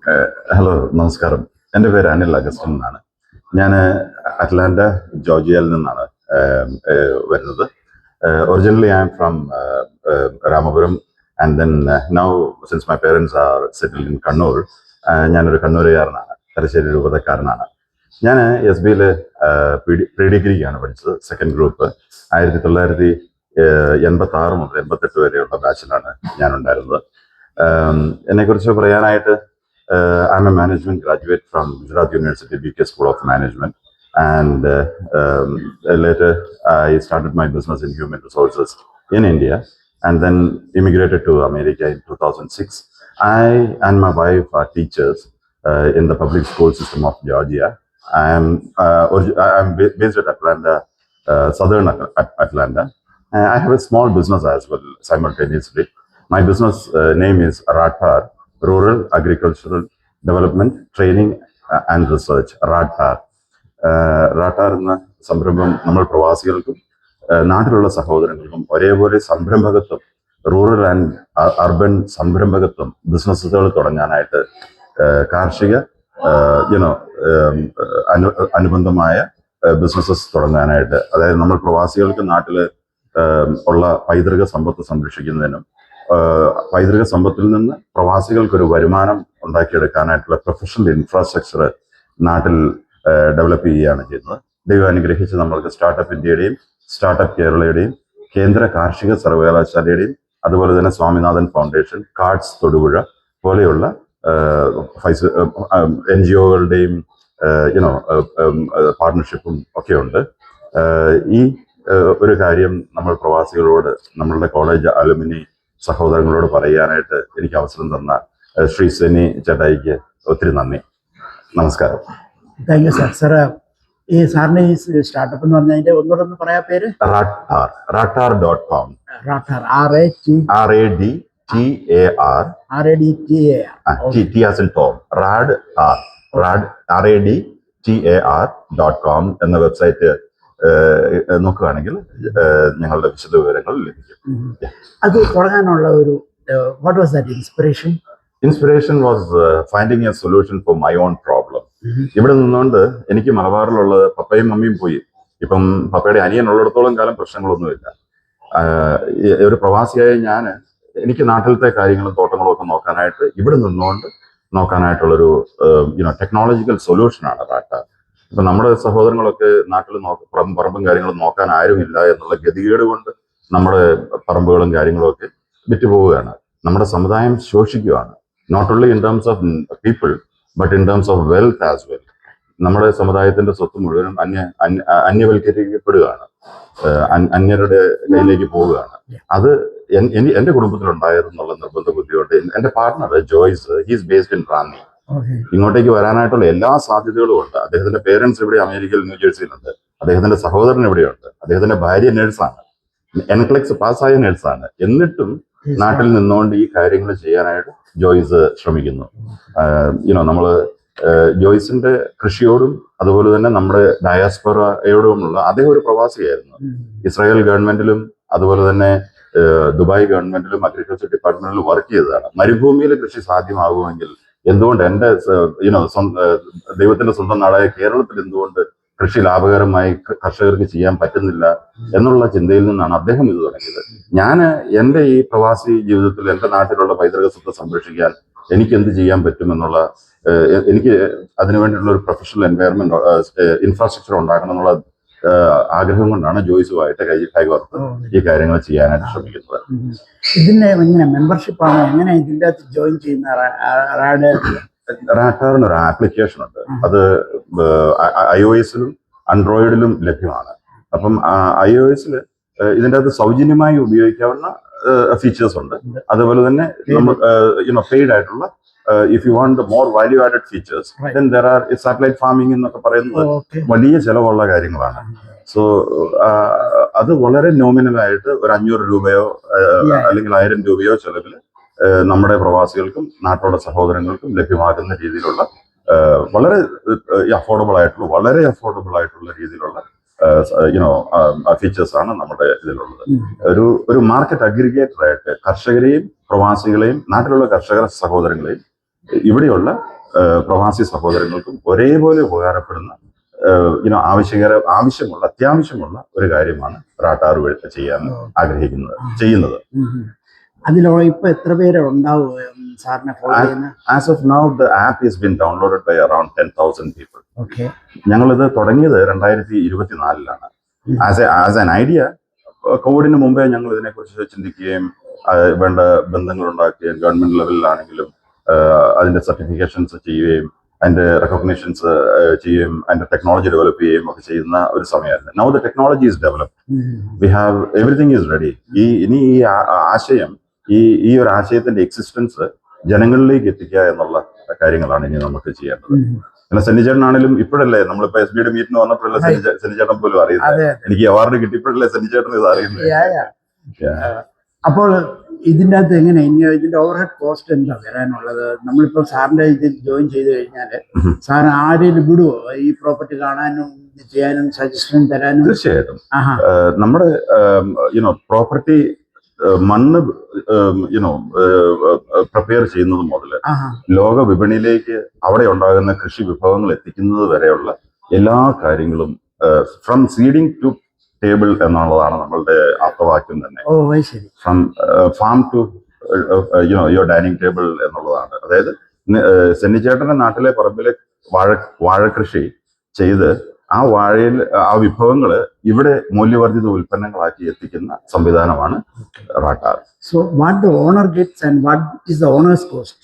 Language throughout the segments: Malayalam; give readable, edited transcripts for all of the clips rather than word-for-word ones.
ഹലോ, നമസ്കാരം. എൻ്റെ പേര് അനിൽ അഗസ്റ്റിൻ എന്നാണ്. ഞാൻ അറ്റ്ലാന്റ ജോർജിയയിൽ നിന്നാണ് വരുന്നത്. Originally I am from Ramapuram and then now since my parents are settled in Kannur. ഞാനൊരു കണ്ണൂരുകാരനാണ്, തലശ്ശേരി രൂപതക്കാരനാണ്. ഞാൻ എസ് ബിയിൽ പ്രീ ഡിഗ്രിക്കാണ് പഠിച്ചത്, സെക്കൻഡ് ഗ്രൂപ്പ്. 1986 മുതൽ 88 വരെയുള്ള ബാച്ചിലാണ് ഞാനുണ്ടായിരുന്നത്. എന്നെക്കുറിച്ച് പറയാനായിട്ട്, I'm a management graduate from Gujarat University BK School of Management, and later I started my business in human resources in India, and then immigrated to America in 2006. I and my wife are teachers in the public school system of Georgia. I'm based at Atlanta, southern Atlanta. I have a small business as well simultaneously. My business name is Rathar, Rural Agricultural Development Training and Research, RADTAR. റാട്ടാർ എന്ന സംരംഭം നമ്മൾ പ്രവാസികൾക്കും നാട്ടിലുള്ള സഹോദരങ്ങൾക്കും ഒരേപോലെ സംരംഭകത്വം, റൂറൽ ആൻഡ് അർബൻ സംരംഭകത്വം ബിസിനസ്സുകൾ തുടങ്ങാനായിട്ട്, കാർഷിക അനുബന്ധമായ ബിസിനസ്സസ് തുടങ്ങാനായിട്ട്, അതായത് നമ്മൾ പ്രവാസികൾക്ക് നാട്ടിൽ ഉള്ള പൈതൃക സമ്പത്ത് സംരക്ഷിക്കുന്നതിനും പൈതൃക സമ്പത്തിൽ നിന്ന് പ്രവാസികൾക്കൊരു വരുമാനം ഉണ്ടാക്കിയെടുക്കാനായിട്ടുള്ള പ്രൊഫഷണൽ ഇൻഫ്രാസ്ട്രക്ചർ നാട്ടിൽ ഡെവലപ്പ് ചെയ്യുകയാണ് ചെയ്യുന്നത്. ദൈവം അനുഗ്രഹിച്ച് നമ്മൾക്ക് സ്റ്റാർട്ടപ്പ് ഇന്ത്യയുടെയും സ്റ്റാർട്ടപ്പ് കേരളയുടെയും കേന്ദ്ര കാർഷിക സർവകലാശാലയുടെയും അതുപോലെ തന്നെ സ്വാമിനാഥൻ ഫൗണ്ടേഷൻ, കാർഡ്സ് തൊടുപുഴ പോലെയുള്ള NGOകളുടെയും പാർട്ണർഷിപ്പും ഒക്കെ ഉണ്ട്. ഈ ഒരു കാര്യം നമ്മൾ പ്രവാസികളോട്, നമ്മളുടെ കോളേജ് അലുമിനി സഹോദരങ്ങളോട് പറയാനായിട്ട് എനിക്ക് അവസരം തന്ന ശ്രീ സെനി ചേട്ടായിക്ക് ഒത്തിരി നന്ദി. നമസ്കാരം. Thank you sir. സാറ് ഈ സാറിന് ഈ സ്റ്റാർട്ടപ്പ് എന്ന് പറഞ്ഞതിന്റെ ഒന്നുകൂടെ പറയാ പേര്? ratar.com. റാട്ടാർ, RADTAR.com എന്ന വെബ്സൈറ്റ് നോക്കുകയാണെങ്കിൽ ഞങ്ങളുടെ വിശദ വിവരങ്ങൾ ലഭിക്കും. അത് തുടങ്ങാനുള്ള ഒരു what was that inspiration? Inspiration was finding A solution for my own problem. ഇവിടെ നിന്നുകൊണ്ട് എനിക്ക് മലബാറിലുള്ളത്, പപ്പയും മമ്മിയും പോയി, ഇപ്പം പപ്പയുടെ അനിയൻ ഉള്ളിടത്തോളം കാലം പ്രശ്നങ്ങളൊന്നുമില്ല. ഒരു പ്രവാസിയായ ഞാൻ, എനിക്ക് നാട്ടിലത്തെ കാര്യങ്ങളും തോട്ടങ്ങളും ഒക്കെ നോക്കാനായിട്ട് ഇവിടെ നിന്നുകൊണ്ട് നോക്കാനായിട്ടുള്ളൊരു ടെക്നോളജിക്കൽ സൊല്യൂഷനാണ് റാട്ട. ഇപ്പൊ നമ്മുടെ സഹോദരങ്ങളൊക്കെ നാട്ടിൽ പറമ്പും കാര്യങ്ങളും നോക്കാൻ ആരുമില്ല എന്നുള്ള ഗതികേട് കൊണ്ട് നമ്മുടെ പറമ്പുകളും കാര്യങ്ങളും ഒക്കെ വിറ്റുപോവുകയാണ്. നമ്മുടെ സമുദായം ശോഷിക്കുകയാണ്. Not only in terms of people but in terms of wealth as well. നമ്മുടെ സമുദായത്തിന്റെ സ്വത്ത് മുഴുവനും അന്യവൽക്കരിക്കപ്പെടുകയാണ്, അന്യരുടെ കയ്യിലേക്ക് പോവുകയാണ്. അത് എന്റെ കുടുംബത്തിലുണ്ടായിരുന്നുള്ള നിർബന്ധ ബുദ്ധിയോടെ എന്റെ partner Joyce, he's based in Ranni, ഇങ്ങോട്ടേക്ക് വരാനായിട്ടുള്ള എല്ലാ സാധ്യതകളും ഉണ്ട്. അദ്ദേഹത്തിന്റെ പേരൻസ് ഇവിടെ അമേരിക്കയിൽ ന്യൂജേഴ്സിയിലുണ്ട്, അദ്ദേഹത്തിന്റെ സഹോദരൻ ഇവിടെയുണ്ട്, അദ്ദേഹത്തിന്റെ ഭാര്യ നേഴ്സാണ്, എൻക്ലെക്സ് പാസ്സായ നേഴ്സാണ്. എന്നിട്ടും നാട്ടിൽ നിന്നുകൊണ്ട് ഈ കാര്യങ്ങൾ ചെയ്യാനായിട്ട് ജോയ്സ് ശ്രമിക്കുന്നു. നമ്മള് ജോയ്സിന്റെ കൃഷിയോടും അതുപോലെ തന്നെ നമ്മുടെ ഡയാസ്പൊറയോടുമുള്ള, അദ്ദേഹം ഒരു പ്രവാസിയായിരുന്നു. ഇസ്രായേൽ ഗവൺമെന്റിലും അതുപോലെ തന്നെ ദുബായ് ഗവൺമെന്റിലും അഗ്രികൾച്ചർ ഡിപ്പാർട്ട്മെന്റിലും വർക്ക് ചെയ്തതാണ്. മരുഭൂമിയിൽ കൃഷി സാധ്യമാകുമെങ്കിൽ എന്തുകൊണ്ട് എൻ്റെ ദൈവത്തിന്റെ സ്വന്തം നാടായ കേരളത്തിൽ എന്തുകൊണ്ട് കൃഷി ലാഭകരമായി കർഷകർക്ക് ചെയ്യാൻ പറ്റുന്നില്ല എന്നുള്ള ചിന്തയിൽ നിന്നാണ് അദ്ദേഹം ഇത് തുടങ്ങിയത്. ഞാൻ എൻ്റെ ഈ പ്രവാസി ജീവിതത്തിൽ എൻ്റെ നാട്ടിലുള്ള പൈതൃക സ്വത്ത് സംരക്ഷിക്കാൻ എനിക്ക് എന്ത് ചെയ്യാൻ പറ്റുമെന്നുള്ള, എനിക്ക് അതിനുവേണ്ടിയുള്ള ഒരു പ്രൊഫഷണൽ എൻവയറമെന്റ്, ഇൻഫ്രാസ്ട്രക്ചർ ഉണ്ടാക്കണം എന്നുള്ള ആഗ്രഹം കൊണ്ടാണ് ജോയ്സുമായിട്ട് കൈകോർത്ത് ഈ കാര്യങ്ങൾ ചെയ്യാനായിട്ട് ശ്രമിക്കുന്നത്. ഇതിന്റെ എങ്ങനെ മെമ്പർഷിപ്പ് ആണ്, എങ്ങനെ ഇതിന്റെ അകത്ത് ജോയിൻ ചെയ്യുന്ന? റാട്ടാറിന് ഒരു ആപ്ലിക്കേഷൻ ഉണ്ട്, അത് iOS-ലും ആൻഡ്രോയിഡിലും ലഭ്യമാണ്. അപ്പം iOS-ൽ ഇതിൻ്റെ അകത്ത് സൗജന്യമായി ഉപയോഗിക്കാവുന്ന ഫീച്ചേഴ്സ് ഉണ്ട്. അതുപോലെ തന്നെ നമ്മൾ പെയ്ഡ് ആയിട്ടുള്ള if you want more value added features then there are satellite farming എന്നൊക്കെ പറയുന്നത് വലിയ ചെലവുള്ള കാര്യങ്ങളാണ്. സോ അത് വളരെ നോമിനലായിട്ട് ഒരു 500 രൂപയോ അല്ലെങ്കിൽ 1000 രൂപയോ ചെലവിൽ നമ്മുടെ പ്രവാസികൾക്കും നാട്ടിലുള്ള സഹോദരങ്ങൾക്കും ലഭ്യമാകുന്ന രീതിയിലുള്ള വളരെ അഫോർഡബിൾ ആയിട്ടുള്ള രീതിയിലുള്ള ഫീച്ചേഴ്സ് ആണ് നമ്മുടെ ഇതിലുള്ളത്. ഒരു മാർക്കറ്റ് അഗ്രിഗേറ്റർ ആയിട്ട് കർഷകരെയും പ്രവാസികളെയും നാട്ടിലുള്ള കർഷക സഹോദരങ്ങളെയും ഇവിടെയുള്ള പ്രവാസി സഹോദരങ്ങൾക്കും ഒരേപോലെ ഉപകാരപ്പെടുന്ന അത്യാവശ്യമുള്ള ഒരു കാര്യമാണ് റാട്ടാർ ചെയ്യാൻ ചെയ്യുന്നത്. അതിലോ ഇപ്പൊ എത്ര പേര് ഉണ്ടാവും സാറിനെ ഫോളോ ചെയ്യുന്ന? As of now, the app has been downloaded by around 10,000 people. Okay. ഞങ്ങളിത് തുടങ്ങിയത് 2024 ആസ് ആൻ ഐഡിയ. കോവിഡിന് മുമ്പേ ഞങ്ങൾ ഇതിനെക്കുറിച്ച് ചിന്തിക്കുകയും വേണ്ട ബന്ധങ്ങൾ ഉണ്ടാക്കുകയും ഗവൺമെന്റ് ലെവലിലാണെങ്കിലും അതിന്റെ സർട്ടിഫിക്കേഷൻസ് ചെയ്യുകയും അതിന്റെ റെക്കഗ്നീഷൻസ് ചെയ്യുകയും അതിന്റെ ടെക്നോളജി ഡെവലപ്പ് ചെയ്യുകയും ഒക്കെ ചെയ്യുന്ന ഒരു സമയമായിരുന്നു. Now the technology is developed, we have everything is ready. ഇനി ഈ ആശയം ഈ ഒരു ആശയത്തിന്റെ എക്സിസ്റ്റൻസ് ജനങ്ങളിലേക്ക് എത്തിക്കുക എന്നുള്ള കാര്യങ്ങളാണ് ഇനി നമുക്ക് ചെയ്യേണ്ടത്. പിന്നെ സെന്നിച്ചേട്ടനാണെങ്കിലും ഇപ്പോഴല്ലേ നമ്മളിപ്പോ SBയുടെ മീറ്റിന് വന്നപ്പോഴല്ലേ സെന്നിച്ചേട്ടൻ പോലും അറിയുന്നത്. എനിക്ക് അവാർഡ് കിട്ടിയപ്പോഴല്ലേ സെന്നിച്ചേട്ടൻ ഇത് അറിയുന്നത്. അപ്പോൾ ഇതിൻ്റെ അകത്ത് എങ്ങനെ ഇതിന്റെ ഓവർഹെഡ് കോസ്റ്റ് എന്താ വരാനുള്ളത്? നമ്മളിപ്പോ സാറിന്റെ ഇതിൽ ജോയിൻ ചെയ്ത് കഴിഞ്ഞാല് സാർ ആരെയും വിടുവോ ഈ പ്രോപ്പർട്ടി കാണാനും ചെയ്യാനും സജഷൻ തരാനും? തീർച്ചയായിട്ടും. നമ്മുടെ പ്രോപ്പർട്ടി മണ്ണ് പ്രിപ്പയർ ചെയ്യുന്നത് മുതൽ ലോക വിപണിയിലേക്ക് അവിടെ ഉണ്ടാകുന്ന കൃഷി വിഭവങ്ങൾ എത്തിക്കുന്നത് വരെയുള്ള എല്ലാ കാര്യങ്ങളും ഫ്രം സീഡിംഗ് ടു ടേബിൾ എന്നുള്ളതാണ് നമ്മളുടെ ആപ്തവാക്യം തന്നെ. From farm to your dining table എന്നുള്ളതാണ്. അതായത് സെന്നിച്ചേട്ടന്റെ നാട്ടിലെ പറമ്പിലെ വാഴകൃഷി ചെയ്ത് ആ വാഴയിൽ ആ വിഭവങ്ങള് ഇവിടെ മൂല്യവർദ്ധിത ഉൽപ്പന്നങ്ങളാക്കി എത്തിക്കുന്ന സംവിധാനമാണ് റാട്ടാർ. So what the owner gets and what is the owner's cost?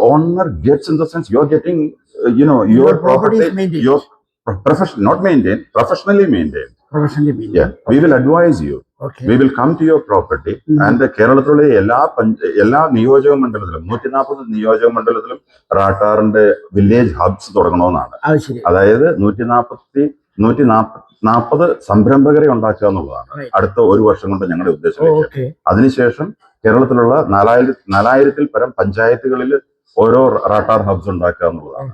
Owner gets in the sense you're getting your property is maintained. Your not maintained, professionally maintained. Yeah, we will advise you. Okay. We will come to your property and കേരളത്തിലുള്ള എല്ലാ നിയോജക മണ്ഡലത്തിലും 140 നിയോജക മണ്ഡലത്തിലും റാട്ടാറിന്റെ വില്ലേജ് ഹബ്സ് തുടങ്ങണമെന്നാണ്. അതായത് 140 സംരംഭകരെ ഉണ്ടാക്കുക എന്നുള്ളതാണ് അടുത്ത ഒരു വർഷം കൊണ്ട് ഞങ്ങളുടെ ഉദ്ദേശം. അതിനുശേഷം കേരളത്തിലുള്ള 4000-ൽ പരം പഞ്ചായത്തുകളിൽ ഓരോ റാട്ടാർ ഹബ്സ് ഉണ്ടാക്കുക എന്നുള്ളതാണ്.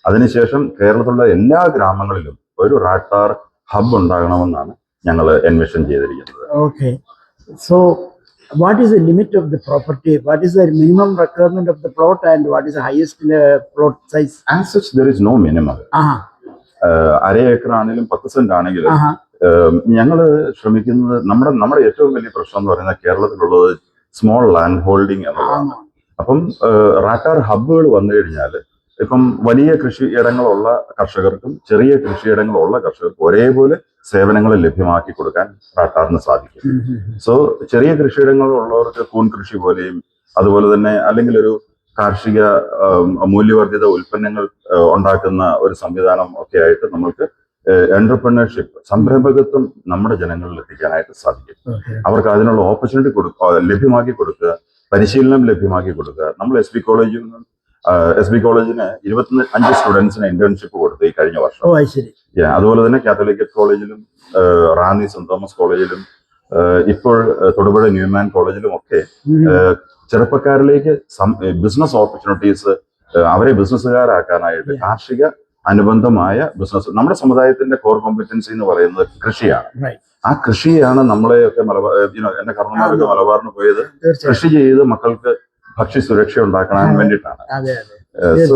അതിനുശേഷം കേരളത്തിലുള്ള എല്ലാ ഗ്രാമങ്ങളിലും ഒരു റാട്ടാർ ഹബ് ഉണ്ടാകണമെന്നാണ് ഞങ്ങൾ എൻവിഷൻ ചെയ്തിരിക്കുന്നത്. Okay. So what is the limit of the property? What is the minimum requirement of the plot and what is the highest plot size? As such, there is no minimum. അര ഏക്കർ ആണെങ്കിലും 10 സെന്റ് ആണെങ്കിലും ഞങ്ങൾ ശ്രമിക്കുന്നത് നമ്മുടെ ഏറ്റവും വലിയ പ്രശ്നം എന്ന് പറയുന്നത് കേരളത്തിലുള്ളത് സ്മോൾ ലാൻഡ് ഹോൾഡിംഗ് എന്നുള്ളതാണ്. അപ്പം റാട്ടാർ ഹബ്ബുകൾ വന്നു കഴിഞ്ഞാൽ ഇപ്പം വലിയ കൃഷിയിടങ്ങളുള്ള കർഷകർക്കും ചെറിയ കൃഷിയിടങ്ങളുള്ള കർഷകർക്കും ഒരേപോലെ സേവനങ്ങൾ ലഭ്യമാക്കി കൊടുക്കാൻ റാട്ടാറിന് സാധിക്കും. സോ ചെറിയ കൃഷിയിടങ്ങളുള്ളവർക്ക് കൂൺ കൃഷി പോലെയും അതുപോലെ തന്നെ അല്ലെങ്കിൽ ഒരു കാർഷിക മൂല്യവർദ്ധിത ഉൽപ്പന്നങ്ങൾ ഉണ്ടാക്കുന്ന ഒരു സംവിധാനം ഒക്കെ ആയിട്ട് നമ്മൾക്ക് എന്റർപ്രണർഷിപ്പ് സംരംഭകത്വം നമ്മുടെ ജനങ്ങളിൽ എത്തിക്കാനായിട്ട് സാധിക്കും. അവർക്ക് അതിനുള്ള ഓപ്പർച്യൂണിറ്റി ലഭ്യമാക്കി കൊടുക്കുക, പരിശീലനം ലഭ്യമാക്കി കൊടുക്കുക. നമ്മൾ SB കോളേജിന് 25 സ്റ്റുഡൻസിന് ഇന്റേൺഷിപ്പ് കൊടുത്തു ഈ കഴിഞ്ഞ വർഷം. അതുപോലെ തന്നെ കാത്തോലിക്കറ്റ് കോളേജിലും റാന്നി സെന്റ് തോമസ് കോളേജിലും ഇപ്പോൾ തൊടുപുഴ ന്യൂമാൻ കോളേജിലും ഒക്കെ ചെറുപ്പക്കാരിലേക്ക് ബിസിനസ് ഓപ്പർച്യൂണിറ്റീസ് അവരെ ബിസിനസ്സുകാരാക്കാനായിട്ട് കാർഷിക അനുബന്ധമായ ബിസിനസ് നമ്മുടെ സമുദായത്തിന്റെ കോർ കോമ്പറ്റൻസി എന്ന് പറയുന്നത് കൃഷിയാണ്. ആ കൃഷിയാണ് നമ്മളെയൊക്കെ എന്റെ കർണന്മാരൊക്കെ മലബാറിന് പോയത് കൃഷി ചെയ്ത് മക്കൾക്ക് ഭക്ഷ്യ സുരക്ഷ ഉണ്ടാക്കാൻ വേണ്ടിയിട്ടാണ്. സോ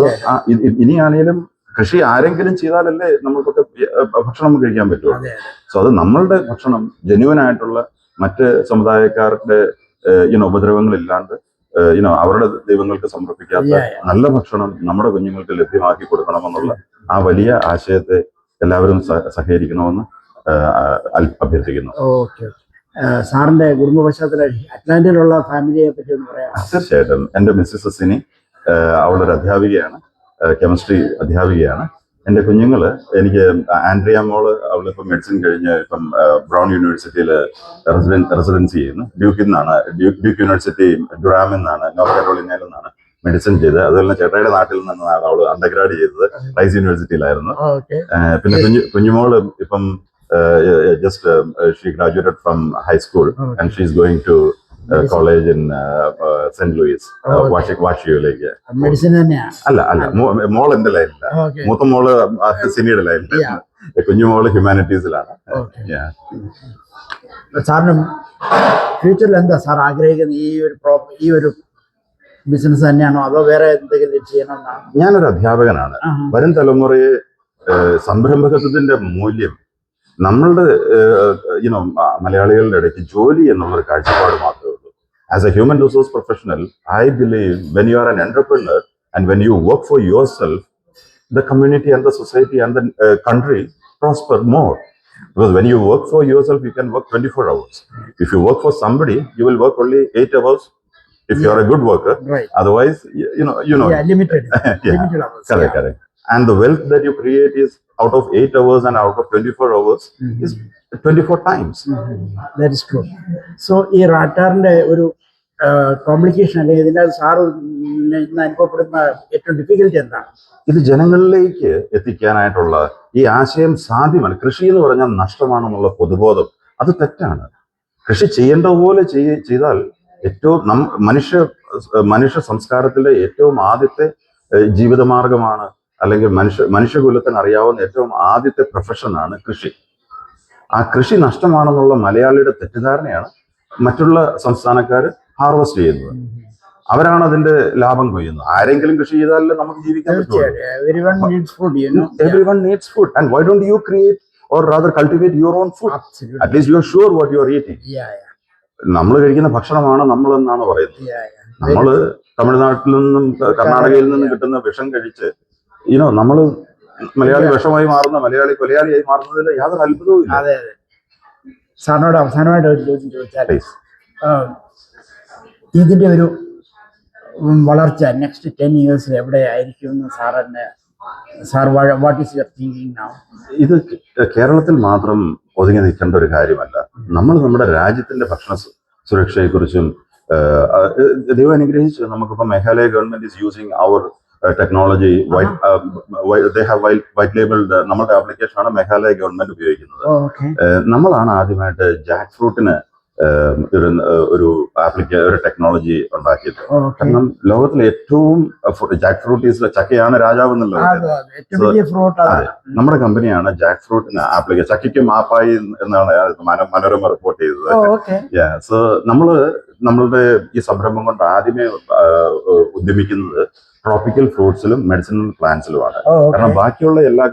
ഇനിയാണേലും കൃഷി ആരെങ്കിലും ചെയ്താലല്ലേ നമ്മൾക്കൊക്കെ ഭക്ഷണം കഴിക്കാൻ പറ്റുള്ളൂ. സോ അത് നമ്മളുടെ ഭക്ഷണം ജെന്യുവൻ ആയിട്ടുള്ള മറ്റ് സമുദായക്കാരുടെ ഉപദ്രവങ്ങളില്ലാണ്ട് അവരുടെ ദൈവങ്ങൾക്ക് സമർപ്പിക്കാത്ത നല്ല ഭക്ഷണം നമ്മുടെ കുഞ്ഞുങ്ങൾക്ക് ലഭ്യമാക്കി കൊടുക്കണമെന്നുള്ള ആ വലിയ ആശയത്തെ എല്ലാവരും സഹകരിക്കണമെന്ന് അഭ്യർത്ഥിക്കുന്നു. സാറിന്റെ കുടുംബ പശ്ചാത്തലം അറ്റ്ലാന്റയിലുള്ള ഫാമിലിയെ പറ്റി ഒന്ന് പറയാം. തീർച്ചയായിട്ടും. എന്റെ മിസ്സസ് സിനി അവളൊരു അധ്യാപികയാണ്, കെമിസ്ട്രി അധ്യാപികയാണ്. എന്റെ കുഞ്ഞുങ്ങള് എനിക്ക് ആൻഡ്രിയ മോള് അവളിപ്പോ മെഡിസിൻ കഴിഞ്ഞ് ഇപ്പം ബ്രൗൺ യൂണിവേഴ്സിറ്റിയിൽ റെസിഡൻസി ചെയ്യുന്നു. ഡ്യൂക്ക് യൂണിവേഴ്സിറ്റി ഡുറാമിൽ നിന്നാണ്, നോർത്ത് കാരോളിനയിൽ നിന്നാണ് മെഡിസിൻ ചെയ്തത്. അതുപോലെ തന്നെ ചേട്ടായിയുടെ നാട്ടിൽ നിന്നാണ് അവള് അണ്ടർഗ്രാഡ് ചെയ്തത്, റൈസ് യൂണിവേഴ്സിറ്റിയിലായിരുന്നു. പിന്നെ കുഞ്ഞുമോള് ഇപ്പം just she graduated from high school and she's going to college in St. Louis, വാഷിയിലേക്ക്. അല്ല മോൾ എന്റെ ലൈനില്ല, മൂത്ത മോള് സിനിയുടെ ലൈനില്ല, കുഞ്ഞുമോള് ഹ്യൂമാനിറ്റീസിലാണ്. സാറിന് ഫ്യൂച്ചറിൽ എന്താ സാർ ആഗ്രഹിക്കുന്നത്? ഈ ഒരു ബിസിനസ് തന്നെയാണോ അതോ വേറെ എന്തെങ്കിലും ചെയ്യണമെന്നാണ്? ഞാനൊരു അധ്യാപകനാണ്. വരും തലമുറയെ സംരംഭകത്വത്തിന്റെ മൂല്യം നമ്മളുടെ യുനോ മലയാളികളുടെ ഇടയ്ക്ക് ജോലി എന്നുള്ളൊരു കാഴ്ചപ്പാട് മാത്രമേ ഉള്ളൂ. As A human resource professional, I believe when you are an entrepreneur and when you work for yourself, the community and the society and the country prosper more. Because when you work for yourself, you can work 24 hours. If you work for somebody, you will work only 8 hours if you are a good worker. Right. Otherwise, you know. Yeah, limited. Yeah. Limited hours. Correct, correct. And the wealth that you create is out of 8 hours and out of 24 hours is 24 times. That is true. So ഈ റാട്ടാറിന്റെ ഒരു കോംപ്ലിക്കേഷൻ അല്ലെങ്കിൽ ഇതിന്റെ സാറ് ഇന്ന് അനുഭവപ്പെടുന്ന ഏറ്റവും ഡിഫിക്കൽറ്റി എന്താണ്? ഇത് ജനങ്ങളിലേക്ക് എത്തിക്കാനായിട്ടുള്ള ഈ ആശയം സാധ്യമല്ല. കൃഷി എന്ന് പറഞ്ഞാൽ നഷ്ടമാണെന്നുള്ള പൊതുബോധം അത് തെറ്റാണ്. കൃഷി ചെയ്യേണ്ട പോലെ ചെയ്താൽ ഏറ്റവും മനുഷ്യ സംസ്കാരത്തിലെ ഏറ്റവും ആദ്യത്തെ ജീവിതമാർഗമാണ്, അല്ലെങ്കിൽ മനുഷ്യകുലത്തിന് അറിയാവുന്ന ഏറ്റവും ആദ്യത്തെ പ്രൊഫഷനാണ് കൃഷി. ആ കൃഷി നഷ്ടമാണെന്നുള്ള മലയാളിയുടെ തെറ്റിദ്ധാരണയാണ് മറ്റുള്ള സംസ്ഥാനക്കാർ ഹാർവെസ്റ്റ് ചെയ്യുന്നത്. അവരാണ് അതിന്റെ ലാഭം കൊയ്യുന്നത്. ആരെങ്കിലും കൃഷി ചെയ്താലേ നമുക്ക് ജീവിക്കാൻ പറ്റുള്ളൂ. Everyone needs food, you know. Everyone needs food, and why don't you create or rather cultivate your own food? Absolutely. At least you are sure what you are eating. Yeah. നമ്മൾ കഴിക്കുന്ന ഭക്ഷണമാണ് നമ്മളെന്നാണ് പറയുന്നത്. Yeah. നമ്മൾ തമിഴ്നാട്ടിൽ നിന്നും കർണാടകയിൽ നിന്നും കിട്ടുന്ന വിഷം കഴിച്ച് നമ്മൾ മലയാളി വിഷമായി മാറുന്ന, മലയാളി കൊലയാളിയായി മാറുന്നതിൽ യാതൊരു അത്ഭുതവും ഇല്ല. അതെ. സാറിനോട് അവസാനമായിട്ട് ഒരു ചോദ്യം ചോദിച്ചാൽ, ഇതിന്റെ ഒരു വളർച്ച നെക്സ്റ്റ് 10 years എവിടെ ആയിരിക്കും എന്ന് sir what is your thinking now? ഇത് കേരളത്തിൽ മാത്രം ഒതുങ്ങി നിൽക്കേണ്ട ഒരു കാര്യമല്ല. നമ്മൾ നമ്മുടെ രാജ്യത്തിന്റെ ഭക്ഷണ സുരക്ഷയെക്കുറിച്ചും ദൈവം അനുഗ്രഹിച്ച് നമുക്കിപ്പോൾ Meghalaya government is using our technology. They have white labelled നമ്മുടെ ആപ്ലിക്കേഷനാണ് മേഘാലയ ഗവൺമെന്റ് ഉപയോഗിക്കുന്നത്. നമ്മളാണ് ആദ്യമായിട്ട് ജാക്ക് ഫ്രൂട്ടിന് ഒരു ടെക്നോളജി ഉണ്ടാക്കിയത്. കാരണം ലോകത്തിലെ ഏറ്റവും ജാക്ക് ഫ്രൂട്ട് ഈസ് ചക്കയാണ് രാജാവ് എന്നുള്ളത്. നമ്മുടെ കമ്പനിയാണ് ജാക്ക് ഫ്രൂട്ടിന് ആപ്ലിക്കേഷൻ, ചക്കയ്ക്ക് മാപ്പായി എന്നാണ് മനോരമ റിപ്പോർട്ട് ചെയ്തത്. സോ നമ്മളുടെ ഈ സംരംഭം കൊണ്ട് ആദ്യമേ ഉദ്യമിക്കുന്നത് ട്രോപ്പിക്കൽ ഫ്രൂട്ട്സിലും മെഡിസിനൽ പ്ലാന്റ്സിലുമാണ്. കാരണം ബാക്കിയുള്ള എല്ലാ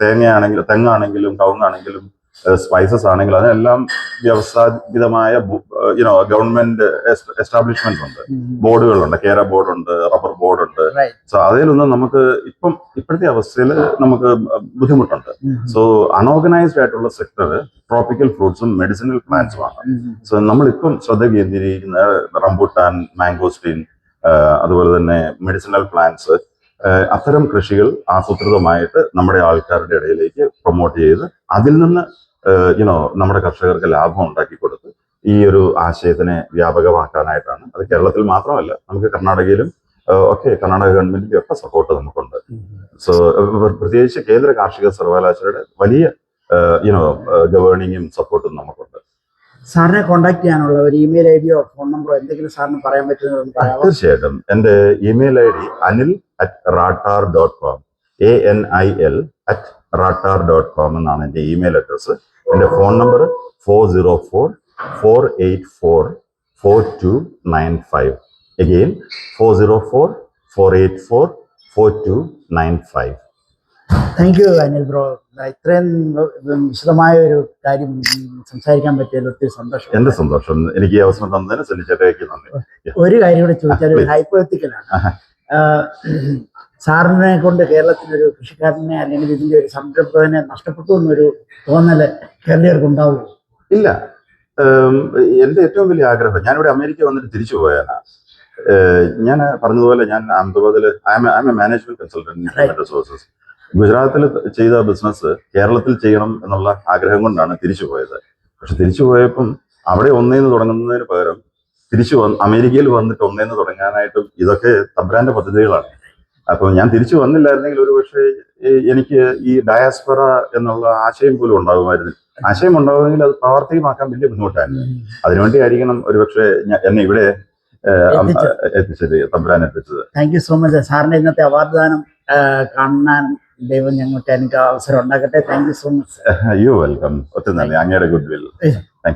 തെങ്ങാണെങ്കിലും കവുങ്ങാണെങ്കിലും സ്പൈസസ് ആണെങ്കിൽ അതിനെല്ലാം വ്യവസ്ഥാപിതമായ ഗവൺമെന്റ് എസ്റ്റാബ്ലിഷ്മെന്റ്സ് ഉണ്ട്, ബോർഡുകളുണ്ട്, കേര ബോർഡുണ്ട്, റബ്ബർ ബോർഡുണ്ട്. സോ അതിലൊന്നും നമുക്ക് ഇപ്പോഴത്തെ അവസ്ഥയിൽ നമുക്ക് ബുദ്ധിമുട്ടുണ്ട്. സോ അൺഓർഗനൈസ്ഡ് ആയിട്ടുള്ള സെക്ടർ ട്രോപ്പിക്കൽ ഫ്രൂട്ട്സും മെഡിസിനൽ പ്ലാന്റ്സുമാണ്. സോ നമ്മളിപ്പം ശ്രദ്ധ കേന്ദ്രീകരിക്കുന്ന റംബൂട്ടാൻ, മാംഗോസ്റ്റീൻ, അതുപോലെ തന്നെ മെഡിസിനൽ പ്ലാന്റ്സ്, അത്തരം കൃഷികൾ ആസൂത്രിതമായിട്ട് നമ്മുടെ ആൾക്കാരുടെ ഇടയിലേക്ക് പ്രൊമോട്ട് ചെയ്ത് അതിൽ നിന്ന് നമ്മുടെ കർഷകർക്ക് ലാഭം ഉണ്ടാക്കി കൊടുത്ത് ഈ ഒരു ആശയത്തിനെ വ്യാപകമാക്കാനായിട്ടാണ്. അത് കേരളത്തിൽ മാത്രമല്ല, നമുക്ക് കർണാടകയിലും കർണാടക ഗവൺമെന്റിന്റെ ഒക്കെ സപ്പോർട്ട് നമുക്കുണ്ട്. സോ പ്രത്യേകിച്ച് കേന്ദ്ര കാർഷിക സർവകലാശാലയുടെ വലിയ ഗവേണിങ്ങും സപ്പോർട്ടും നമുക്കുണ്ട്. സാറിനെ കോൺടാക്ട് ചെയ്യാനുള്ള ഒരു ഇമെയിൽ ഐഡിയോ ഫോൺ നമ്പറോ എന്തെങ്കിലും സാറിന് പറയാൻ പറ്റുന്നത്? തീർച്ചയായിട്ടും. എൻ്റെ ഇമെയിൽ ഐഡി anil@ratar.com, anil@ratar.com എന്നാണ് എൻ്റെ ഇമെയിൽ അഡ്രസ്സ്. എൻ്റെ phone number 404-484-4295. Again 404-484-4295. Thank you Anil bro. ഇത്രയും വിശദമായ ഒരു കാര്യം സംസാരിക്കാൻ പറ്റിയതിൽ ഒത്തിരി സന്തോഷം. എന്റെ സന്തോഷം. എനിക്ക് ഈ അവസരം തന്നതിന് സെല്ലിച്ചേട്ടയ്ക്ക് നന്ദി. ഒരു കാര്യം കൂടെ ചോദിച്ചാൽ, ഒരു ഹൈപ്പോത്തറ്റിക്കലാണ്. സാറിനെ കൊണ്ട് കേരളത്തിലൊരു കൃഷിക്കാരനെ അല്ലെങ്കിൽ ഇതിന്റെ ഒരു സംരംഭകനെ നഷ്ടപ്പെട്ടു എന്നൊരു തോന്നല് കേരളീയർക്ക് ഉണ്ടാവുമോ? ഇല്ല. എന്റെ ഏറ്റവും വലിയ ആഗ്രഹം, ഞാനിവിടെ അമേരിക്ക വന്നിട്ട് തിരിച്ചു പോയാനാ. ഞാൻ പറഞ്ഞതുപോലെ ഞാൻ അഹമ്മദാബാദില് I am a management consultant resources. ഗുജറാത്തിൽ ചെയ്ത ബിസിനസ് കേരളത്തിൽ ചെയ്യണം എന്നുള്ള ആഗ്രഹം കൊണ്ടാണ് തിരിച്ചു പോയത്. പക്ഷെ തിരിച്ചു പോയപ്പം അവിടെ ഒന്നേന്ന് തുടങ്ങുന്നതിന് പകരം അമേരിക്കയിൽ വന്നിട്ട് ഒന്നേന്ന് തുടങ്ങാനായിട്ടും ഇതൊക്കെ തബ്രാന്റെ പദ്ധതികളാണ്. അപ്പം ഞാൻ തിരിച്ചു വന്നില്ലായിരുന്നെങ്കിൽ ഒരു പക്ഷേ എനിക്ക് ഈ ഡയാസ്പറ എന്നുള്ള ആശയം പോലും ഉണ്ടാകുമായിരുന്നു. ആശയം ഉണ്ടാകുമെങ്കിൽ അത് പ്രാവർത്തികമാക്കാൻ വലിയ ബുദ്ധിമുട്ടായിരുന്നു. അതിനുവേണ്ടി ആയിരിക്കണം ഒരുപക്ഷെ എന്നെ ഇവിടെ എത്തിച്ചത്, തബ്രാൻ എത്തിച്ചത്. Thank you so much. സാറിന്റെ ഇന്നത്തെ അവാർഡ് ദാനം കാണാൻ ദൈവം ഞങ്ങൾക്ക് എനിക്ക് അവസരം ഉണ്ടാക്കട്ടെ. Thank you so much. You welcome. ഒത്തിരി നന്ദി. അങ്ങയുടെ ഗുഡ് വിൽ. Thank you.